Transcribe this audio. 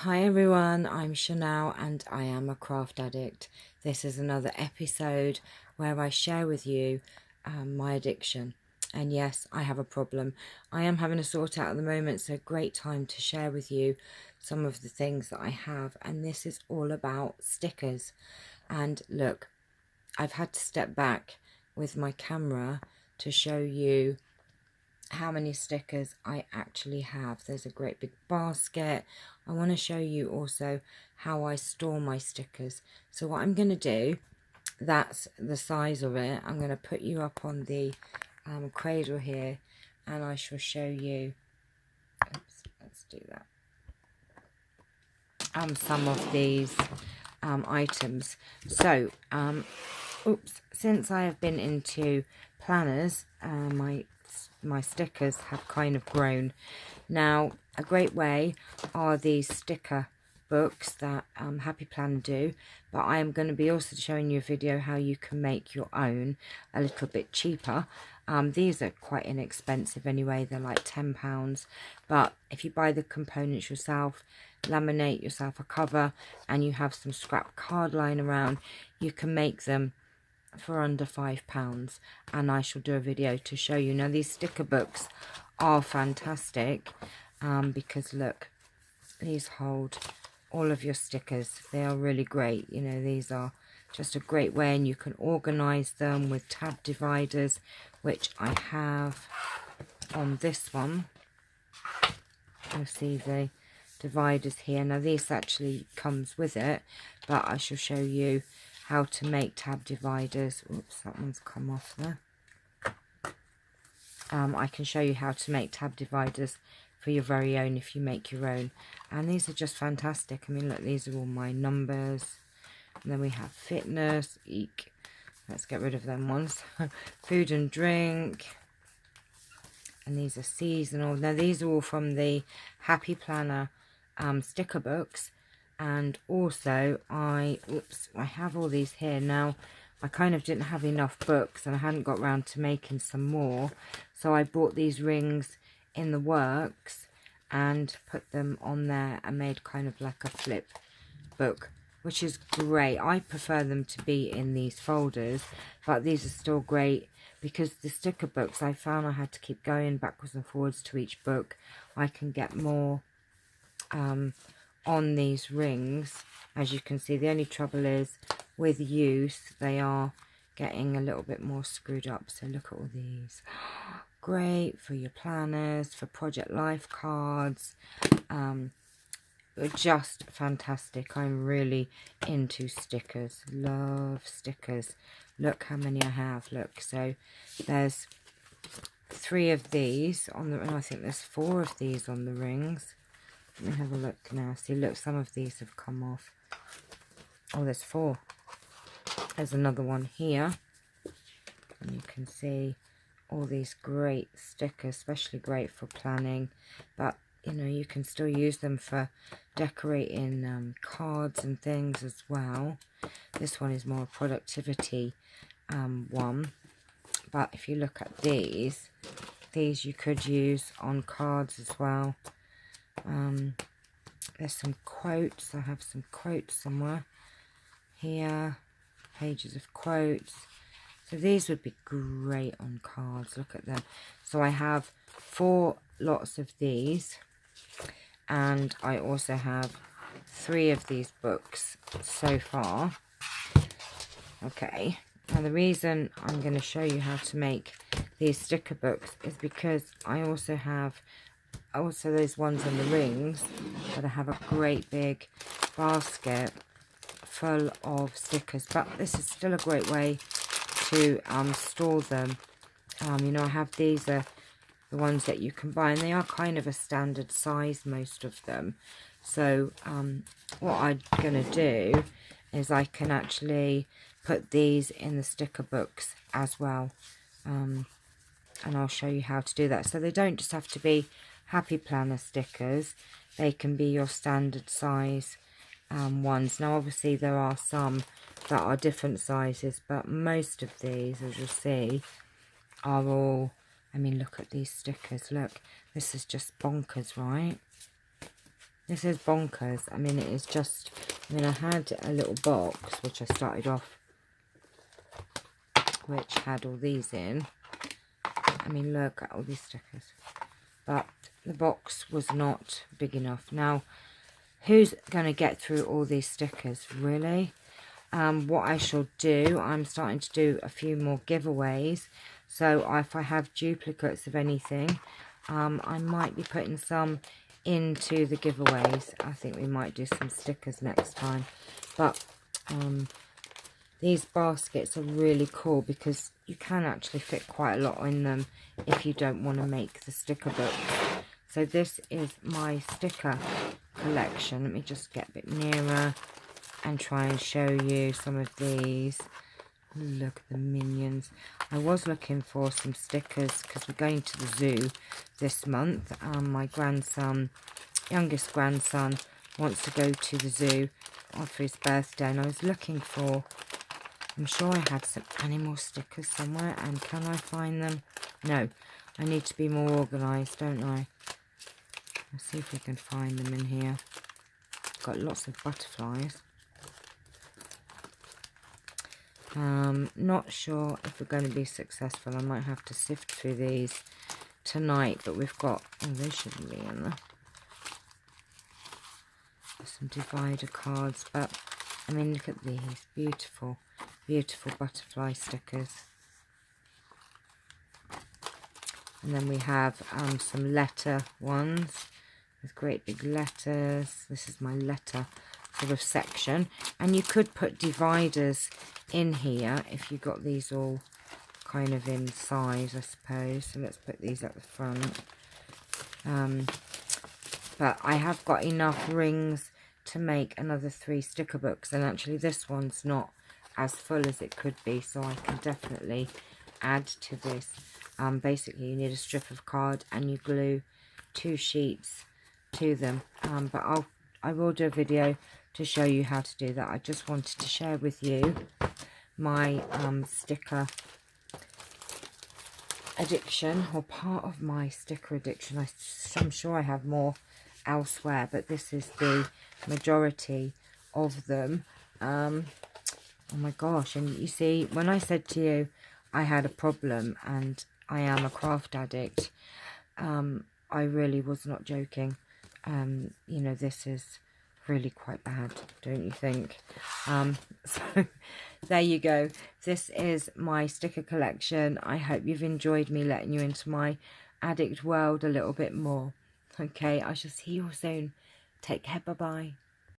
Hi everyone, I'm Chanel and I am a craft addict. This is another episode where I share with you my addiction. And yes, I have a problem. I am having a sort out at the moment, so great time to share with you some of the things that I have. And this is all about stickers. And look, I've had to step back with my camera to show you how many stickers I actually have. There's a great big basket. I want to show you also how I store my stickers. So what I'm going to do, that's the size of it. I'm going to put you up on the cradle here and I shall show you, oops, let's do that, some of these items. So since I have been into planners, my stickers have kind of grown. Now, a great way are these sticker books that Happy Planner do, but I am going to be also showing you a video how you can make your own a little bit cheaper. These are quite inexpensive anyway, they're like £10, but if you buy the components yourself, laminate yourself a cover, and you have some scrap card lying around, you can make them for under £5, and I shall do a video to show you. Now these sticker books are fantastic because look, these hold all of your stickers. They are really great. You know, these are just a great way, and you can organize them with tab dividers, which I have on this one. You'll see the dividers here. Now this actually comes with it, but I shall show you how to make tab dividers. Oops, that one's come off there. I can show you how to make tab dividers for your very own if you make your own. And these are just fantastic. I mean, look, these are all my numbers. And then we have fitness. Eek. Let's get rid of them ones. Food and drink. And these are seasonal. Now, these are all from the Happy Planner sticker books. And also, I have all these here. Now, I kind of didn't have enough books and I hadn't got around to making some more. So I bought these rings in the works and put them on there and made kind of like a flip book, which is great. I prefer them to be in these folders, but these are still great because the sticker books, I found I had to keep going backwards and forwards to each book. I can get more on these rings. As you can see, the only trouble is with use they are getting a little bit more screwed up. So look at all these. Great for your planners, for project life cards. Just fantastic. I'm really into stickers. Love stickers. Look how many I have. Look, so there's 3 of these on the, and I think there's 4 of these on the rings. Let me have a look now. See, look, some of these have come off. Oh, there's 4. There's another one here. And you can see all these great stickers, especially great for planning. But, you know, you can still use them for decorating cards and things as well. This one is more a productivity one. But if you look at these you could use on cards as well. There's some quotes. I have some quotes somewhere here, pages of quotes. So these would be great on cards. Look at them. So I have 4 lots of these, and I also have 3 of these books so far. Okay, now the reason I'm going to show you how to make these sticker books is because I also have those ones on the rings, but I have a great big basket full of stickers. But this is still a great way to store them. You know, I have these are the ones that you can buy, and they are kind of a standard size, most of them. So what I'm going to do is I can actually put these in the sticker books as well, and I'll show you how to do that. So they don't just have to be Happy Planner stickers, they can be your standard size ones. Now obviously there are some that are different sizes, but most of these, as you'll see, are all, I mean, look at these stickers. Look, this is just bonkers, right? This is bonkers. I mean, it is just, I mean, I had a little box, which I started off, which had all these in. I mean, look at all these stickers. But the box was not big enough. Now, who's going to get through all these stickers, really? What I shall do, I'm starting to do a few more giveaways. So if I have duplicates of anything, I might be putting some into the giveaways. I think we might do some stickers next time. But these baskets are really cool because you can actually fit quite a lot in them if you don't want to make the sticker books. So this is my sticker collection. Let me just get a bit nearer and try and show you some of these. Look at the minions. I was looking for some stickers because we're going to the zoo this month. My grandson, youngest grandson, wants to go to the zoo for his birthday, and I was looking for, I'm sure I had some animal stickers somewhere, and can I find them? No, I need to be more organised, don't I? Let's see if we can find them in here. Got lots of butterflies. Not sure if we're going to be successful. I might have to sift through these tonight, but we've got, oh, they shouldn't be in there. Some divider cards, but I mean, look at these beautiful, beautiful butterfly stickers. And then we have some letter ones with great big letters. This is my letter sort of section, and you could put dividers in here if you got these all kind of in size, I suppose. So let's put these at the front. But I have got enough rings to make another 3 sticker books, and actually this one's not as full as it could be, so I can definitely add to this. Basically you need a strip of card and you glue 2 sheets to them, but I will do a video to show you how to do that. I just wanted to share with you my sticker addiction, or part of my sticker addiction. I'm sure I have more elsewhere, but this is the majority of them. Oh my gosh, and you see, when I said to you I had a problem and I am a craft addict, I really was not joking. You know, this is really quite bad, don't you think? So there you go. This is my sticker collection. I hope you've enjoyed me letting you into my addict world a little bit more. Okay, I shall see you all soon. Take care, bye bye.